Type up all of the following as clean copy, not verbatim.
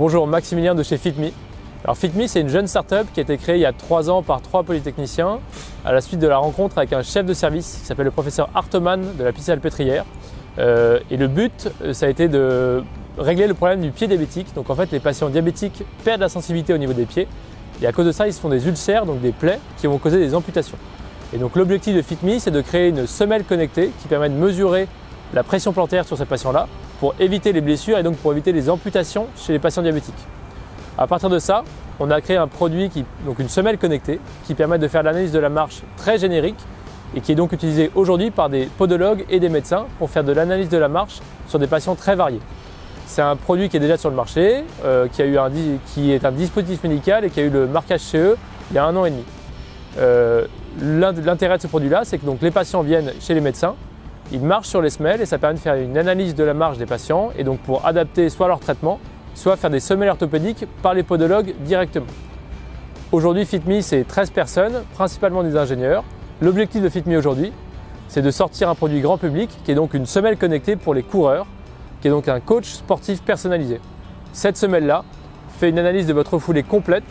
Bonjour, Maximilien de chez FitMe. Alors FitMe, c'est une jeune start-up qui a été créée il y a 3 ans par 3 polytechniciens à la suite de la rencontre avec un chef de service qui s'appelle le professeur Hartemann de la Pitié-Salpêtrière. Et le but, ça a été de régler le problème du pied diabétique. Donc en fait, les patients diabétiques perdent la sensibilité au niveau des pieds et à cause de ça, ils se font des ulcères, donc des plaies qui vont causer des amputations. Et donc l'objectif de FitMe, c'est de créer une semelle connectée qui permet de mesurer la pression plantaire sur ces patients-là pour éviter les blessures et donc pour éviter les amputations chez les patients diabétiques. À partir de ça, on a créé un produit, donc une semelle connectée, qui permet de faire l'analyse de la marche très générique et qui est donc utilisé aujourd'hui par des podologues et des médecins pour faire de l'analyse de la marche sur des patients très variés. C'est un produit qui est déjà sur le marché, qui est un dispositif médical et qui a eu le marquage CE il y a 1 an et demi. L'intérêt de ce produit-là, c'est que donc, les patients viennent chez les médecins, ils marchent sur les semelles et ça permet de faire une analyse de la marche des patients et donc pour adapter soit leur traitement, soit faire des semelles orthopédiques par les podologues directement. Aujourd'hui, FitMe, c'est 13 personnes, principalement des ingénieurs. L'objectif de FitMe aujourd'hui, c'est de sortir un produit grand public qui est donc une semelle connectée pour les coureurs, qui est donc un coach sportif personnalisé. Cette semelle-là fait une analyse de votre foulée complète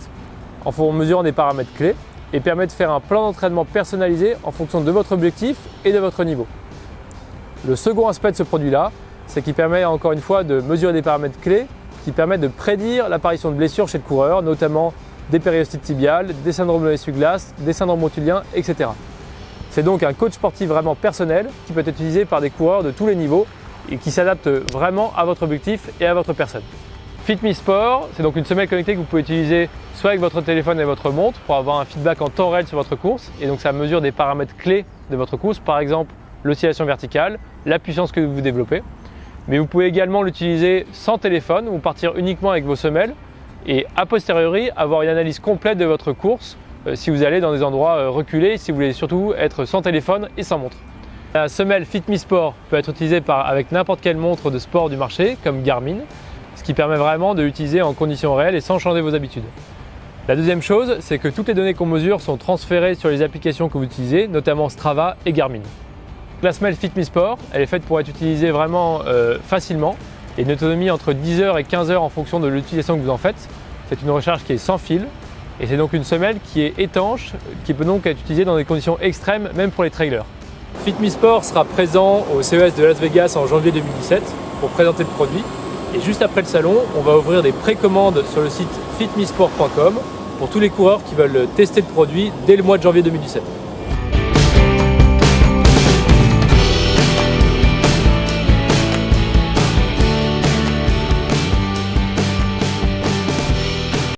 en mesurant des paramètres clés et permet de faire un plan d'entraînement personnalisé en fonction de votre objectif et de votre niveau. Le second aspect de ce produit-là, c'est qu'il permet encore une fois de mesurer des paramètres clés qui permettent de prédire l'apparition de blessures chez le coureur, notamment des périostites tibiales, des syndromes de l'essuie-glace, des syndromes rotuliens, etc. C'est donc un coach sportif vraiment personnel qui peut être utilisé par des coureurs de tous les niveaux et qui s'adapte vraiment à votre objectif et à votre personne. FitMe Sport, c'est donc une semelle connectée que vous pouvez utiliser soit avec votre téléphone et votre montre pour avoir un feedback en temps réel sur votre course et donc ça mesure des paramètres clés de votre course, par exemple l'oscillation verticale, la puissance que vous développez. Mais vous pouvez également l'utiliser sans téléphone ou partir uniquement avec vos semelles et a posteriori avoir une analyse complète de votre course si vous allez dans des endroits reculés, si vous voulez surtout être sans téléphone et sans montre. La semelle FitMe Sport peut être utilisée avec n'importe quelle montre de sport du marché comme Garmin, ce qui permet vraiment de l'utiliser en conditions réelles et sans changer vos habitudes. La deuxième chose, c'est que toutes les données qu'on mesure sont transférées sur les applications que vous utilisez, notamment Strava et Garmin. La semelle FitMe Sport, elle est faite pour être utilisée vraiment facilement et une autonomie entre 10 heures et 15 heures en fonction de l'utilisation que vous en faites. C'est une recharge qui est sans fil et c'est donc une semelle qui est étanche, qui peut donc être utilisée dans des conditions extrêmes, même pour les trailers. FitMe Sport sera présent au CES de Las Vegas en janvier 2017 pour présenter le produit et juste après le salon, on va ouvrir des précommandes sur le site fitmesport.com pour tous les coureurs qui veulent tester le produit dès le mois de janvier 2017.